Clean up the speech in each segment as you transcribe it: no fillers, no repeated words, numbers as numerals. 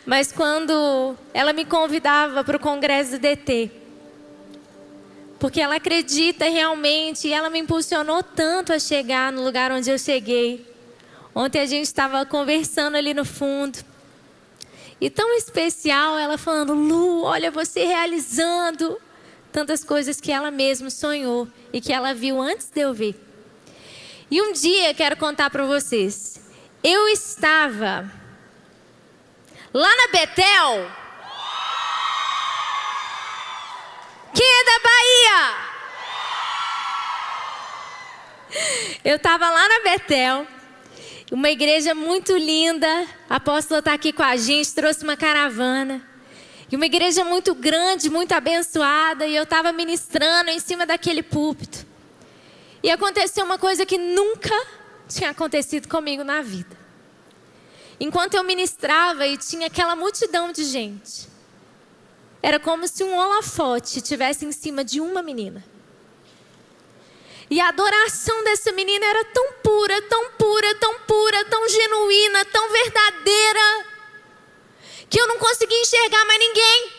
Mas quando ela me convidava para o congresso do DT, porque ela acredita realmente, e ela me impulsionou tanto a chegar no lugar onde eu cheguei. Ontem a gente estava conversando ali no fundo, e tão especial ela falando: Lu, olha você realizando tantas coisas que ela mesma sonhou e que ela viu antes de eu ver. E um dia, quero contar para vocês, eu estava lá na Betel. Quem é da Bahia? Eu estava lá na Betel, uma igreja muito linda. A apóstola está aqui com a gente, trouxe uma caravana. E uma igreja muito grande, muito abençoada. E eu estava ministrando em cima daquele púlpito. E aconteceu uma coisa que nunca tinha acontecido comigo na vida. Enquanto eu ministrava e tinha aquela multidão de gente, era como se um holofote estivesse em cima de uma menina. E a adoração dessa menina era tão pura, tão pura, tão pura, tão genuína, tão verdadeira, que eu não conseguia enxergar mais ninguém.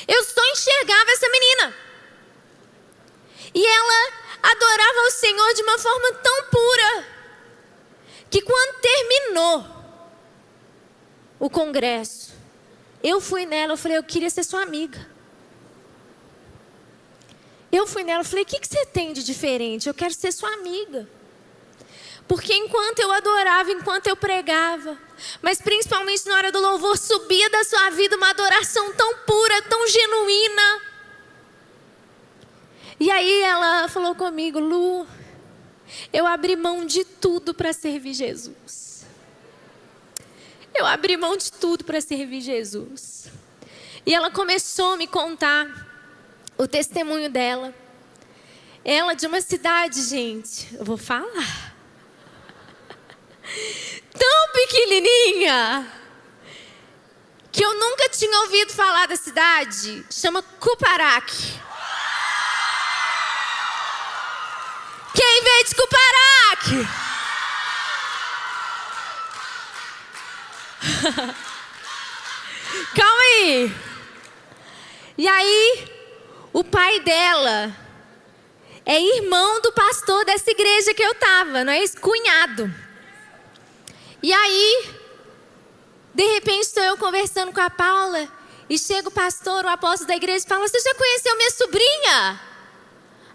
Eu só enxergava essa menina. E ela adorava o Senhor de uma forma tão pura, que quando terminou o congresso, eu fui nela, eu falei: eu queria ser sua amiga. Eu fui nela, eu falei: o que você tem de diferente? Eu quero ser sua amiga. Porque enquanto eu adorava, enquanto eu pregava, mas principalmente na hora do louvor, subia da sua vida uma adoração tão pura, tão genuína. E aí ela falou comigo: Lu, eu abri mão de tudo para servir Jesus. Eu abri mão de tudo para servir Jesus. E ela começou a me contar o testemunho dela. Ela de uma cidade, gente, eu vou falar, tão pequenininha, que eu nunca tinha ouvido falar da cidade. Chama Cuparaque. Quem veio de Cuparaque? Calma aí. E aí, o pai dela é irmão do pastor dessa igreja que eu estava, não é isso? Cunhado. E aí, de repente estou eu conversando com a Paula, e chega o pastor, o apóstolo da igreja, e fala: você já conheceu minha sobrinha?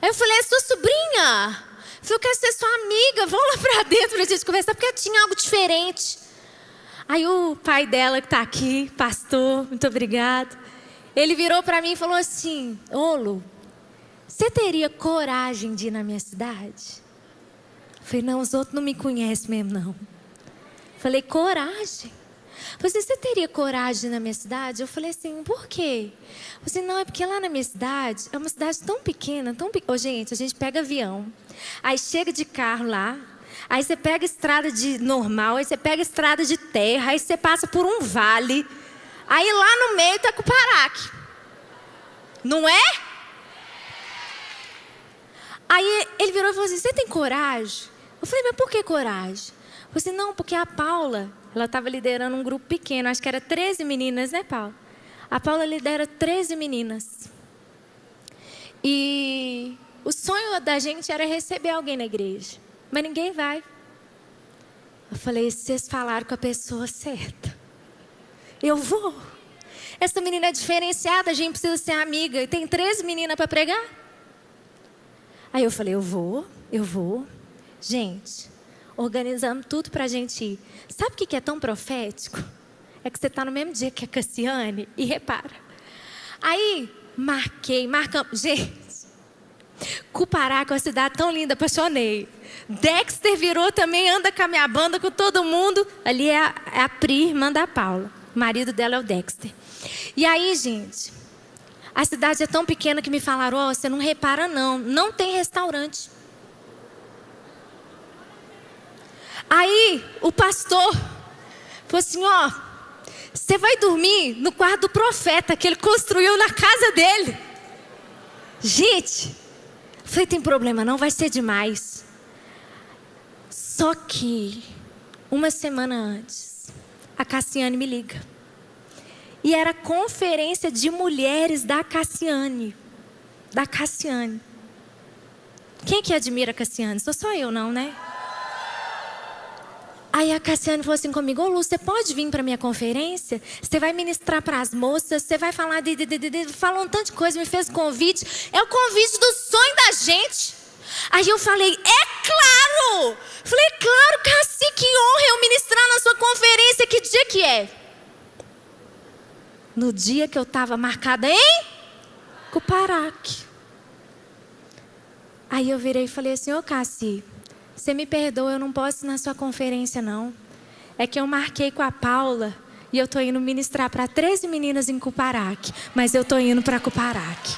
Aí eu falei: é sua sobrinha? Eu falei: eu quero ser sua amiga, vamos lá pra dentro pra gente conversar, porque tinha algo diferente. Aí o pai dela que está aqui, pastor, muito obrigado, ele virou para mim e falou assim: ô Lu, você teria coragem de ir na minha cidade? Eu falei: não, os outros não me conhecem mesmo não. Eu falei: coragem? Você teria coragem de ir na minha cidade? Eu falei assim: por quê? Você não, é porque lá na minha cidade, é uma cidade tão pequena, tão pequena. Ô, gente, a gente pega avião, aí chega de carro lá, aí você pega estrada de normal, aí você pega estrada de terra, aí você passa por um vale, aí lá no meio tá Cuparaque. Não é? Aí ele virou e falou assim: você tem coragem? Eu falei: mas por que coragem? Eu falei: não, porque a Paula, ela estava liderando um grupo pequeno, acho que era 13 meninas, né, Paula? A Paula lidera 13 meninas. E o sonho da gente era receber alguém na igreja, mas ninguém vai. Eu falei: vocês falaram com a pessoa certa. Eu vou. Essa menina é diferenciada, a gente precisa ser amiga. E tem 13 meninas para pregar. Aí eu falei: eu vou. Gente, organizamos tudo para a gente ir. Sabe o que é tão profético? É que você está no mesmo dia que a Cassiane. E repara. Aí, marcamos. Gente, Cuparaque é uma cidade tão linda, apaixonei. Dexter virou também, anda com a minha banda, com todo mundo. Ali é a Pri, irmã da Paula. O marido dela é o Dexter. E aí, gente, a cidade é tão pequena que me falaram: ó, você não repara não, não tem restaurante. Aí, o pastor falou assim: ó, você vai dormir no quarto do profeta que ele construiu na casa dele. Gente, eu falei: tem problema não, vai ser demais. Só que, uma semana antes, a Cassiane me liga. E era a conferência de mulheres da Cassiane. Da Cassiane. Quem que admira a Cassiane? Sou só eu não, né? Aí a Cassiane falou assim comigo: ô Lu, você pode vir para minha conferência? Você vai ministrar para as moças, você vai falar falou um tanto de coisa, me fez convite. É o convite do sonho da gente. Aí eu falei: é claro! Falei: claro, Cassi, que honra eu ministrar na sua conferência. Que dia que é? No dia que eu estava marcada em Cuparaque. Aí eu virei e falei assim: ô Cassi, você me perdoa, eu não posso ir na sua conferência não. É que eu marquei com a Paula e eu estou indo ministrar para 13 meninas em Cuparaque. Mas eu estou indo para Cuparaque.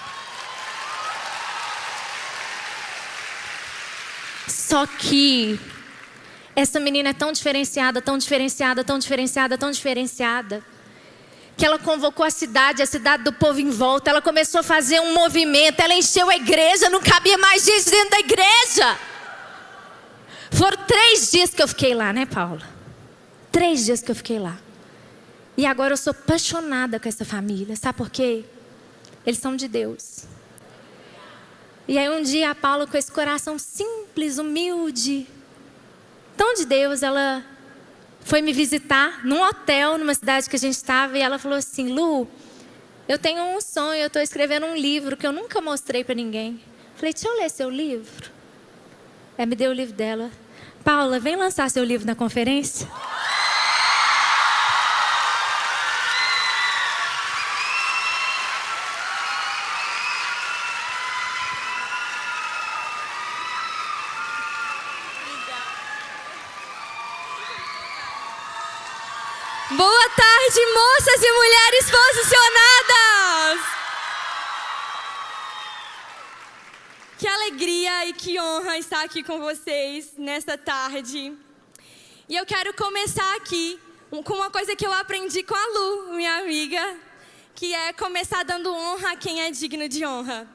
Só que essa menina é tão diferenciada, tão diferenciada, tão diferenciada, tão diferenciada, que ela convocou a cidade do povo em volta. Ela começou a fazer um movimento, ela encheu a igreja, não cabia mais gente dentro da igreja. Foram 3 dias que eu fiquei lá, né, Paula? 3 dias que eu fiquei lá. E agora eu sou apaixonada com essa família. Sabe por quê? Eles são de Deus. E aí um dia a Paula, com esse coração simples, humilde, tão de Deus, ela foi me visitar num hotel, numa cidade que a gente estava. E ela falou assim: Lu, eu tenho um sonho, eu estou escrevendo um livro que eu nunca mostrei para ninguém. Falei: deixa eu ler seu livro. Ela me deu o livro dela. Paula, vem lançar seu livro na conferência. Boa tarde, moças e mulheres posicionadas! Que alegria e que honra estar aqui com vocês nesta tarde. E eu quero começar aqui com uma coisa que eu aprendi com a Lu, minha amiga, que é começar dando honra a quem é digno de honra.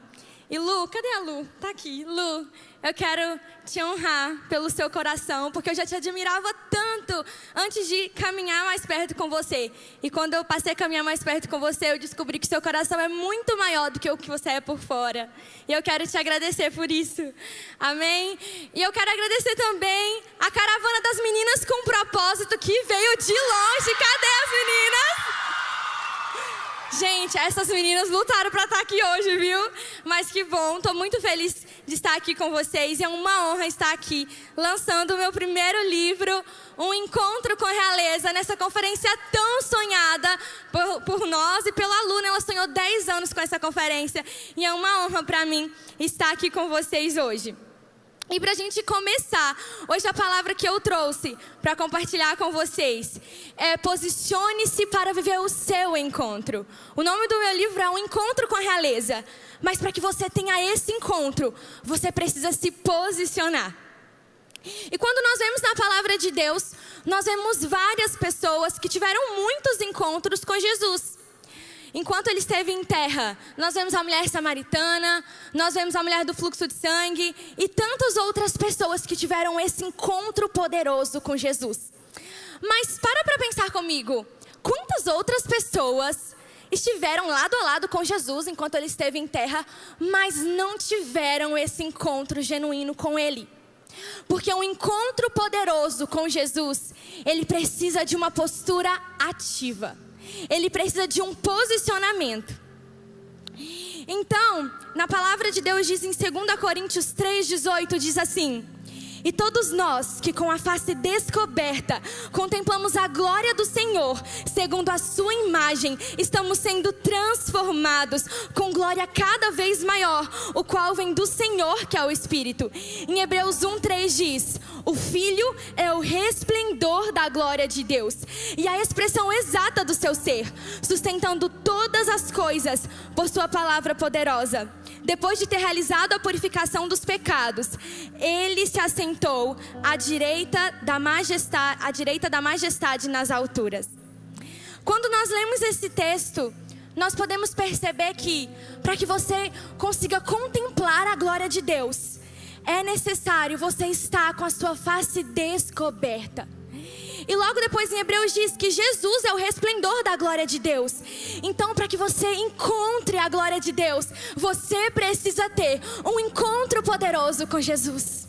E Lu, cadê a Lu? Tá aqui. Lu, eu quero te honrar pelo seu coração, porque eu já te admirava tanto antes de caminhar mais perto com você. E quando eu passei a caminhar mais perto com você, eu descobri que seu coração é muito maior do que o que você é por fora. E eu quero te agradecer por isso. Amém? E eu quero agradecer também a caravana das meninas com propósito que veio de longe. Cadê as meninas? Gente, essas meninas lutaram para estar aqui hoje, viu? Mas que bom, estou muito feliz de estar aqui com vocês. É uma honra estar aqui, lançando o meu primeiro livro, Um Encontro com a Realeza, nessa conferência tão sonhada por nós e pela Luna. Ela sonhou 10 anos com essa conferência. E é uma honra para mim estar aqui com vocês hoje. E para a gente começar, hoje a palavra que eu trouxe para compartilhar com vocês é: posicione-se para viver o seu encontro. O nome do meu livro é Um Encontro com a Realeza. Mas para que você tenha esse encontro, você precisa se posicionar. E quando nós vemos na palavra de Deus, nós vemos várias pessoas que tiveram muitos encontros com Jesus. Enquanto ele esteve em terra, nós vemos a mulher samaritana, nós vemos a mulher do fluxo de sangue e tantas outras pessoas que tiveram esse encontro poderoso com Jesus. Mas para pensar comigo, quantas outras pessoas estiveram lado a lado com Jesus enquanto ele esteve em terra, mas não tiveram esse encontro genuíno com ele? Porque um encontro poderoso com Jesus, ele precisa de uma postura ativa. Ele precisa de um posicionamento. Então, na palavra de Deus diz em 2 Coríntios 3,18, diz assim: e todos nós que com a face descoberta contemplamos a glória do Senhor, segundo a sua imagem, estamos sendo transformados com glória cada vez maior, o qual vem do Senhor, que é o Espírito. Em Hebreus 1,3 diz: o Filho é o resplendor da glória de Deus e a expressão exata do seu ser, sustentando todas as coisas por sua palavra poderosa. Depois de ter realizado a purificação dos pecados, ele se assentou à direita da majestade nas alturas. Quando nós lemos esse texto, nós podemos perceber que, para que você consiga contemplar a glória de Deus, é necessário você estar com a sua face descoberta. E logo depois em Hebreus diz que Jesus é o resplendor da glória de Deus. Então, para que você encontre a glória de Deus, você precisa ter um encontro poderoso com Jesus.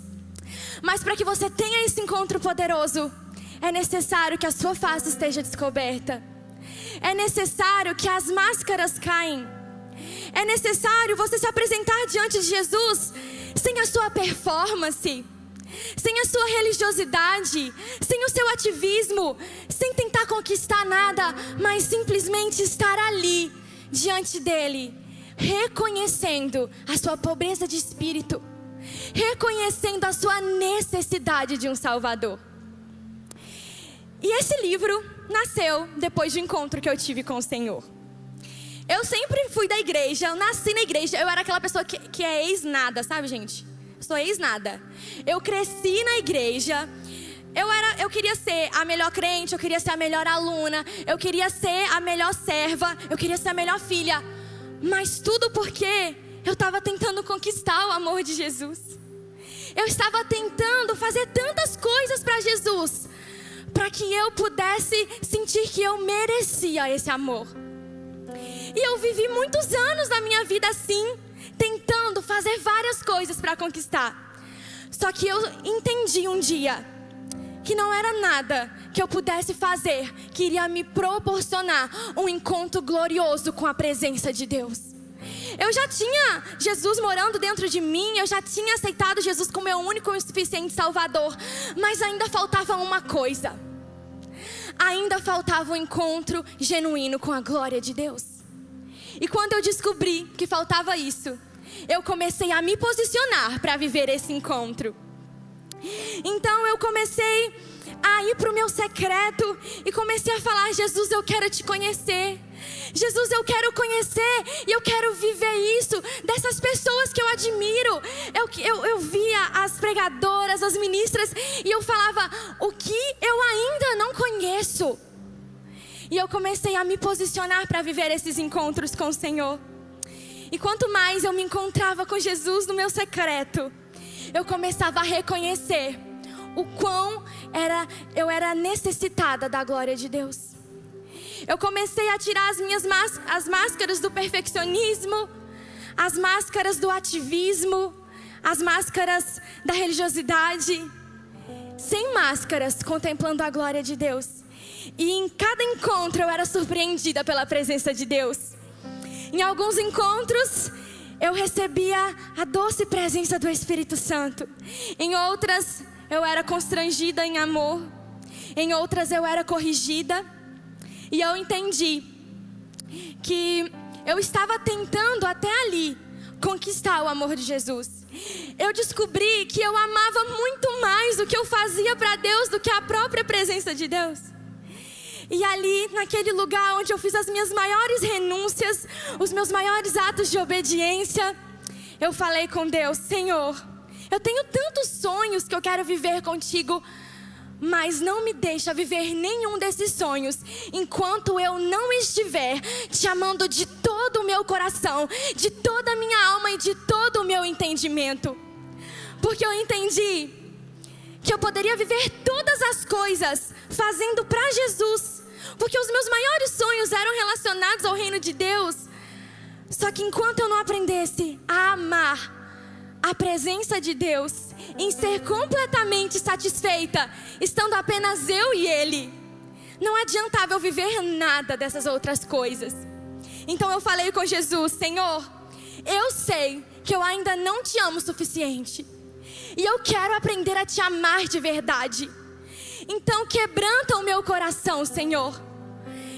Mas para que você tenha esse encontro poderoso, é necessário que a sua face esteja descoberta. É necessário que as máscaras caem. É necessário você se apresentar diante de Jesus sem a sua performance, sem a sua religiosidade, sem o seu ativismo, sem tentar conquistar nada, mas simplesmente estar ali diante dele, reconhecendo a sua pobreza de espírito, reconhecendo a sua necessidade de um Salvador. E esse livro nasceu depois do encontro que eu tive com o Senhor. Eu sempre fui da igreja, eu nasci na igreja, eu era aquela pessoa que é ex-nada, sabe, gente? Eu sou ex-nada. Eu cresci na igreja, eu queria ser a melhor crente, eu queria ser a melhor aluna, eu queria ser a melhor serva, eu queria ser a melhor filha. Mas tudo porque eu estava tentando conquistar o amor de Jesus. Eu estava tentando fazer tantas coisas para Jesus, para que eu pudesse sentir que eu merecia esse amor. E eu vivi muitos anos da minha vida assim, tentando fazer várias coisas para conquistar. Só que eu entendi um dia que não era nada que eu pudesse fazer que iria me proporcionar um encontro glorioso com a presença de Deus. Eu já tinha Jesus morando dentro de mim, eu já tinha aceitado Jesus como meu único e suficiente Salvador, mas ainda faltava uma coisa. Ainda faltava um encontro genuíno com a glória de Deus. E quando eu descobri que faltava isso, eu comecei a me posicionar para viver esse encontro. Então eu comecei a ir para o meu secreto e comecei a falar: Jesus, eu quero te conhecer. Jesus, eu quero conhecer e eu quero viver isso dessas pessoas que eu admiro. Eu via as pregadoras, as ministras, e eu falava: o que eu ainda não conheço? E eu comecei a me posicionar para viver esses encontros com o Senhor. E quanto mais eu me encontrava com Jesus no meu secreto, eu começava a reconhecer o quão eu era necessitada da glória de Deus. Eu comecei a tirar as máscaras do perfeccionismo, as máscaras do ativismo, as máscaras da religiosidade, sem máscaras, contemplando a glória de Deus. E em cada encontro eu era surpreendida pela presença de Deus. Em alguns encontros eu recebia a doce presença do Espírito Santo. Em outras eu era constrangida em amor. Em outras eu era corrigida. E eu entendi que eu estava tentando até ali conquistar o amor de Jesus. Eu descobri que eu amava muito mais o que eu fazia para Deus do que a própria presença de Deus. E ali, naquele lugar onde eu fiz as minhas maiores renúncias, os meus maiores atos de obediência, eu falei com Deus: Senhor, eu tenho tantos sonhos que eu quero viver contigo, mas não me deixa viver nenhum desses sonhos enquanto eu não estiver te amando de todo o meu coração, de toda a minha alma e de todo o meu entendimento. Porque eu entendi que eu poderia viver todas as coisas fazendo para Jesus, porque os meus maiores sonhos eram relacionados ao reino de Deus. Só que enquanto eu não aprendesse a amar a presença de Deus, em ser completamente satisfeita, estando apenas eu e Ele, não adiantava eu viver nada dessas outras coisas. Então eu falei com Jesus: Senhor, eu sei que eu ainda não te amo o suficiente, e eu quero aprender a te amar de verdade. Então quebranta o meu coração, Senhor.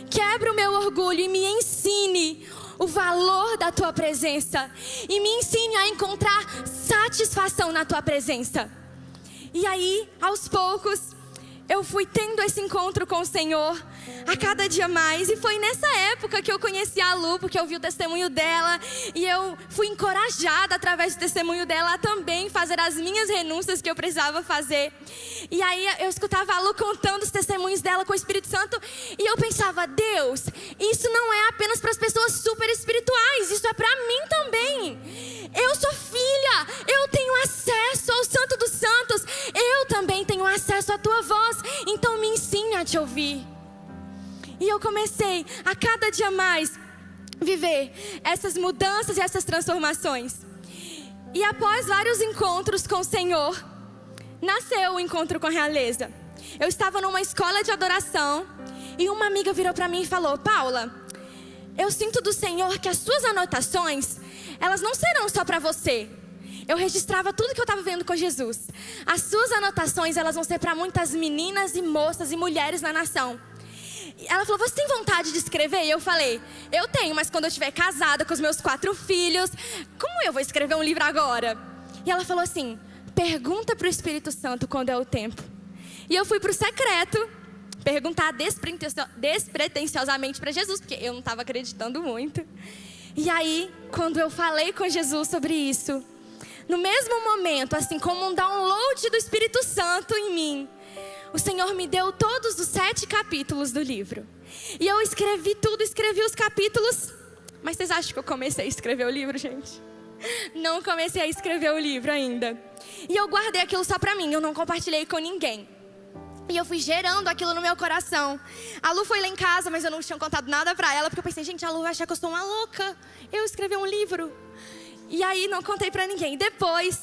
Quebra o meu orgulho e me ensine o valor da tua presença. E me ensine a encontrar satisfação na tua presença. E aí, aos poucos, eu fui tendo esse encontro com o Senhor a cada dia mais. E foi nessa época que eu conheci a Lu, porque eu vi o testemunho dela. E eu fui encorajada através do testemunho dela a também fazer as minhas renúncias que eu precisava fazer. E aí eu escutava a Lu contando os testemunhos dela com o Espírito Santo. E eu pensava: Deus, isso não é apenas para as pessoas super espirituais, isso é para mim também. Eu sou filha, eu tenho acesso ao Santo dos Santos, eu também tenho acesso à tua voz. Então me ensine te ouvir. E eu comecei a cada dia mais viver essas mudanças e essas transformações. E após vários encontros com o Senhor, nasceu o encontro com a realeza. Eu estava numa escola de adoração e uma amiga virou para mim e falou: Paula, eu sinto do Senhor que as suas anotações, elas não serão só para você. Eu registrava tudo que eu estava vendo com Jesus. As suas anotações, elas vão ser para muitas meninas e moças e mulheres na nação. Ela falou: você tem vontade de escrever? E eu falei: eu tenho, mas quando eu estiver casada com os meus 4 filhos, como eu vou escrever um livro agora? E ela falou assim: pergunta para o Espírito Santo quando é o tempo. E eu fui para o secreto perguntar despretensiosamente para Jesus, porque eu não estava acreditando muito. E aí, quando eu falei com Jesus sobre isso, no mesmo momento, assim como um download do Espírito Santo em mim, o Senhor me deu todos os 7 capítulos do livro. E eu escrevi tudo, escrevi os capítulos. Mas vocês acham que eu comecei a escrever o livro, gente? Não comecei a escrever o livro ainda. E eu guardei aquilo só pra mim, eu não compartilhei com ninguém. E eu fui gerando aquilo no meu coração. A Lu foi lá em casa, mas eu não tinha contado nada pra ela, porque eu pensei: gente, a Lu vai achar que eu sou uma louca. Eu escrevi um livro. E aí não contei pra ninguém. Depois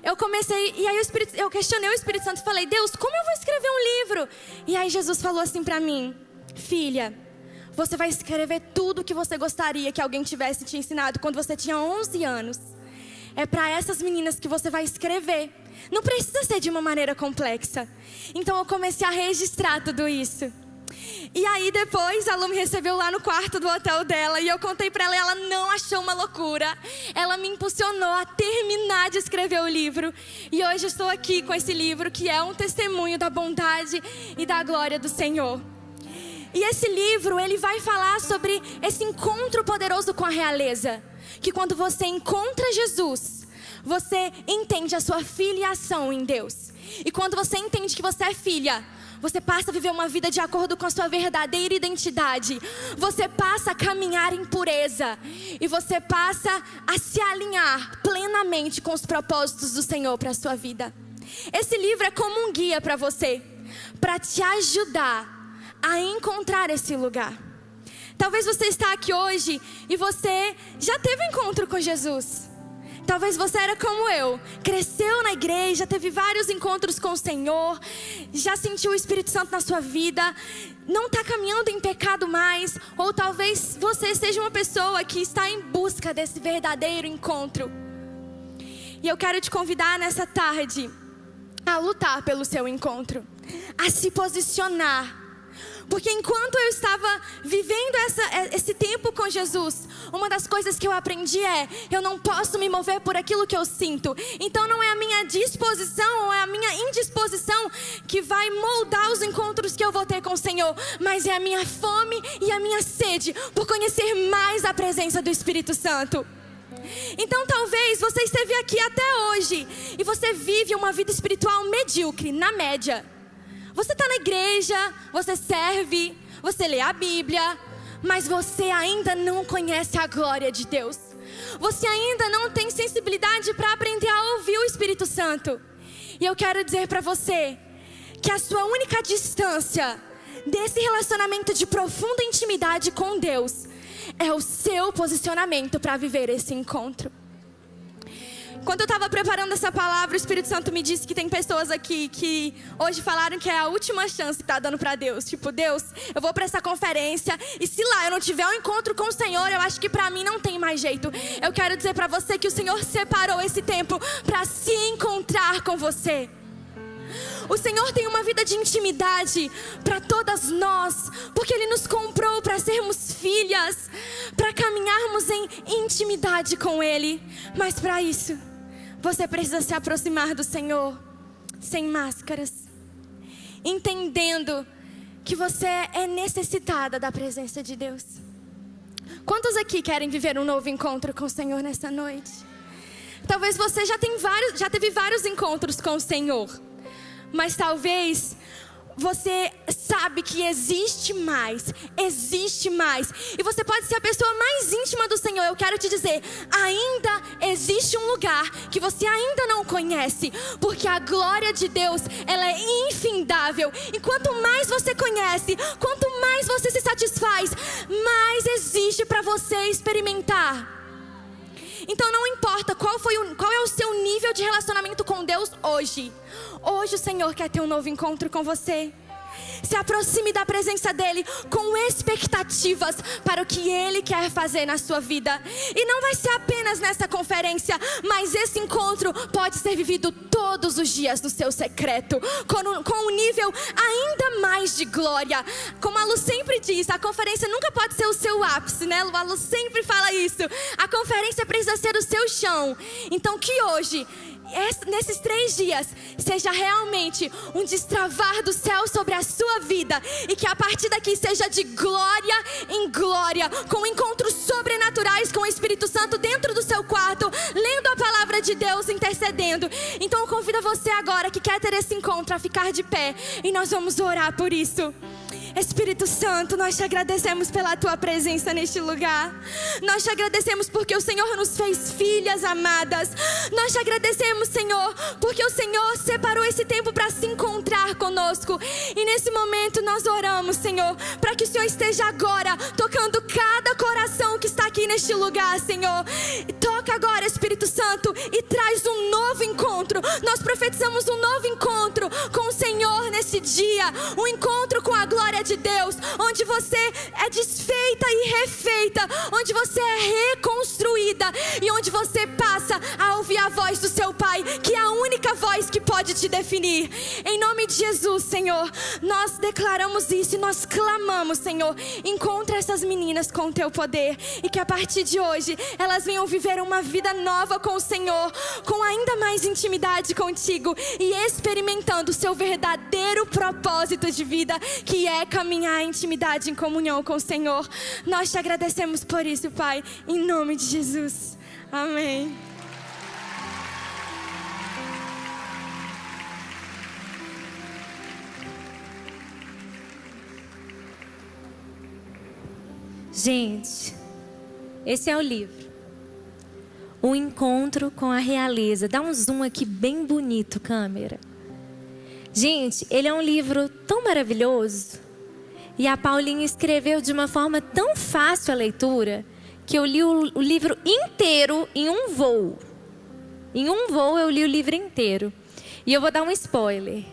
eu comecei, e aí eu questionei o Espírito Santo e falei: Deus, como eu vou escrever um livro? E aí Jesus falou assim pra mim: filha, você vai escrever tudo o que você gostaria que alguém tivesse te ensinado quando você tinha 11 anos. É para essas meninas que você vai escrever. Não precisa ser de uma maneira complexa. Então eu comecei a registrar tudo isso. E aí depois a Lu me recebeu lá no quarto do hotel dela e eu contei pra ela e ela não achou uma loucura. Ela me impulsionou a terminar de escrever o livro. E hoje eu estou aqui com esse livro que é um testemunho da bondade e da glória do Senhor. E esse livro, ele vai falar sobre esse encontro poderoso com a realeza. Que quando você encontra Jesus, você entende a sua filiação em Deus. E quando você entende que você é filha, você passa a viver uma vida de acordo com a sua verdadeira identidade. Você passa a caminhar em pureza. E você passa a se alinhar plenamente com os propósitos do Senhor para a sua vida. Esse livro é como um guia para você, para te ajudar a encontrar esse lugar. Talvez você está aqui hoje e você já teve um encontro com Jesus. Talvez você era como eu, cresceu na igreja, teve vários encontros com o Senhor, já sentiu o Espírito Santo na sua vida, não está caminhando em pecado mais. Ou talvez você seja uma pessoa que está em busca desse verdadeiro encontro. E eu quero te convidar nessa tarde a lutar pelo seu encontro, a se posicionar. Porque enquanto eu estava vivendo esse tempo com Jesus, uma das coisas que eu aprendi é: eu não posso me mover por aquilo que eu sinto. Então não é a minha disposição ou é a minha indisposição que vai moldar os encontros que eu vou ter com o Senhor, mas é a minha fome e a minha sede por conhecer mais a presença do Espírito Santo. Então talvez você esteve aqui até hoje e você vive uma vida espiritual medíocre, na média. Você está na igreja, você serve, você lê a Bíblia, mas você ainda não conhece a glória de Deus. Você ainda não tem sensibilidade para aprender a ouvir o Espírito Santo. E eu quero dizer para você que a sua única distância desse relacionamento de profunda intimidade com Deus é o seu posicionamento para viver esse encontro. Quando eu estava preparando essa palavra, o Espírito Santo me disse que tem pessoas aqui que hoje falaram que é a última chance que está dando para Deus. Tipo, Deus, eu vou para essa conferência e se lá eu não tiver um encontro com o Senhor, eu acho que para mim não tem mais jeito. Eu quero dizer para você que o Senhor separou esse tempo para se encontrar com você. O Senhor tem uma vida de intimidade para todas nós, porque Ele nos comprou para sermos filhas, para caminharmos em intimidade com Ele. Mas para isso, você precisa se aproximar do Senhor sem máscaras, entendendo que você é necessitada da presença de Deus. Quantos aqui querem viver um novo encontro com o Senhor nessa noite? Talvez você já teve vários encontros com o Senhor, mas talvez você sabe que existe mais. E você pode ser a pessoa mais íntima do Senhor. Eu quero te dizer, ainda existe um lugar que você ainda não conhece, porque a glória de Deus, ela é infindável. E quanto mais você conhece, quanto mais você se satisfaz, mais existe para você experimentar. Então não importa qual é o seu nível de relacionamento com Deus hoje. Hoje o Senhor quer ter um novo encontro com você. Se aproxime da presença dEle com expectativas para o que Ele quer fazer na sua vida. E não vai ser apenas nessa conferência, mas esse encontro pode ser vivido todos os dias no seu secreto, com um nível ainda mais de glória. Como a Lu sempre diz, a conferência nunca pode ser o seu ápice, né? A Lu sempre fala isso. A conferência precisa ser o seu chão. Então que hoje, nesses 3 dias, seja realmente um destravar do céu sobre a sua vida, e que a partir daqui seja de glória em glória, com encontros sobrenaturais com o Espírito Santo dentro do seu quarto, lendo a palavra de Deus, intercedendo. Então eu convido você agora que quer ter esse encontro a ficar de pé, e nós vamos orar por isso. Espírito Santo, nós te agradecemos pela tua presença neste lugar. Nós te agradecemos porque o Senhor nos fez filhas amadas. Nós te agradecemos, Senhor, porque o Senhor separou esse tempo para se encontrar conosco. E nesse momento nós oramos, Senhor, para que o Senhor esteja agora tocando cada coração que está aqui neste lugar, Senhor. Toca agora, Espírito Santo, e traz um novo encontro. Nós profetizamos um novo encontro com o Senhor nesse dia. Um encontro com a glória de Deus, onde você é desfeita e refeita, onde você é reconstruída e onde você passa a ouvir a voz do seu Pai, que é a única voz que pode te definir. Em nome de Jesus, Senhor, nós declaramos isso e nós clamamos, Senhor, encontra essas meninas com o teu poder, e que a partir de hoje elas venham viver uma vida nova com o Senhor, com ainda mais intimidade contigo e experimentando o seu verdadeiro propósito de vida, que é caminhar em intimidade, em comunhão com o Senhor. Nós te agradecemos por isso, Pai, em nome de Jesus. Amém. Gente, esse é o livro, O Encontro com a Realeza. Dá um zoom aqui bem bonito, câmera. Gente, ele é um livro tão maravilhoso, e a Paulinha escreveu de uma forma tão fácil a leitura, que eu li o livro inteiro em um voo. Em um voo eu li o livro inteiro. E eu vou dar um spoiler.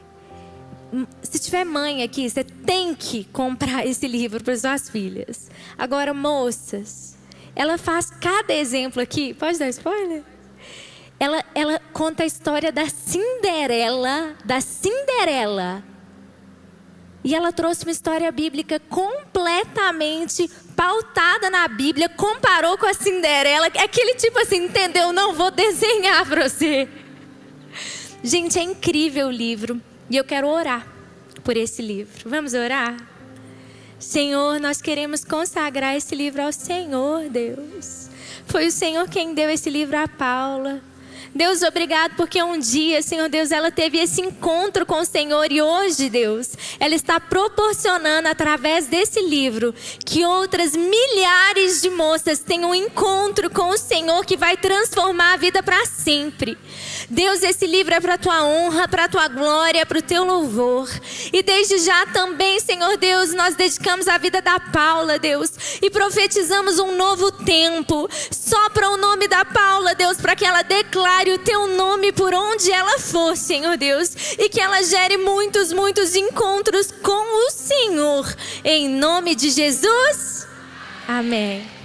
Se tiver mãe aqui, você tem que comprar esse livro para suas filhas. Agora, moças, ela faz cada exemplo aqui. Pode dar spoiler? Ela conta a história da Cinderela. E ela trouxe uma história bíblica completamente pautada na Bíblia, comparou com a Cinderela. Aquele tipo assim, entendeu? Não vou desenhar para você. Gente, é incrível o livro. E eu quero orar por esse livro. Vamos orar? Senhor, nós queremos consagrar esse livro ao Senhor, Deus. Foi o Senhor quem deu esse livro a Paula. Deus, obrigado porque um dia, Senhor Deus, ela teve esse encontro com o Senhor, e hoje, Deus, ela está proporcionando através desse livro que outras milhares de moças tenham um encontro com o Senhor que vai transformar a vida para sempre. Deus, esse livro é para a tua honra, para a tua glória, para o teu louvor. E desde já também, Senhor Deus, nós dedicamos a vida da Paula, Deus, e profetizamos um novo tempo. Sopra o nome da Paula, Deus, para que ela declare o teu nome por onde ela for, Senhor Deus, e que ela gere muitos encontros com o Senhor. Em nome de Jesus, amém.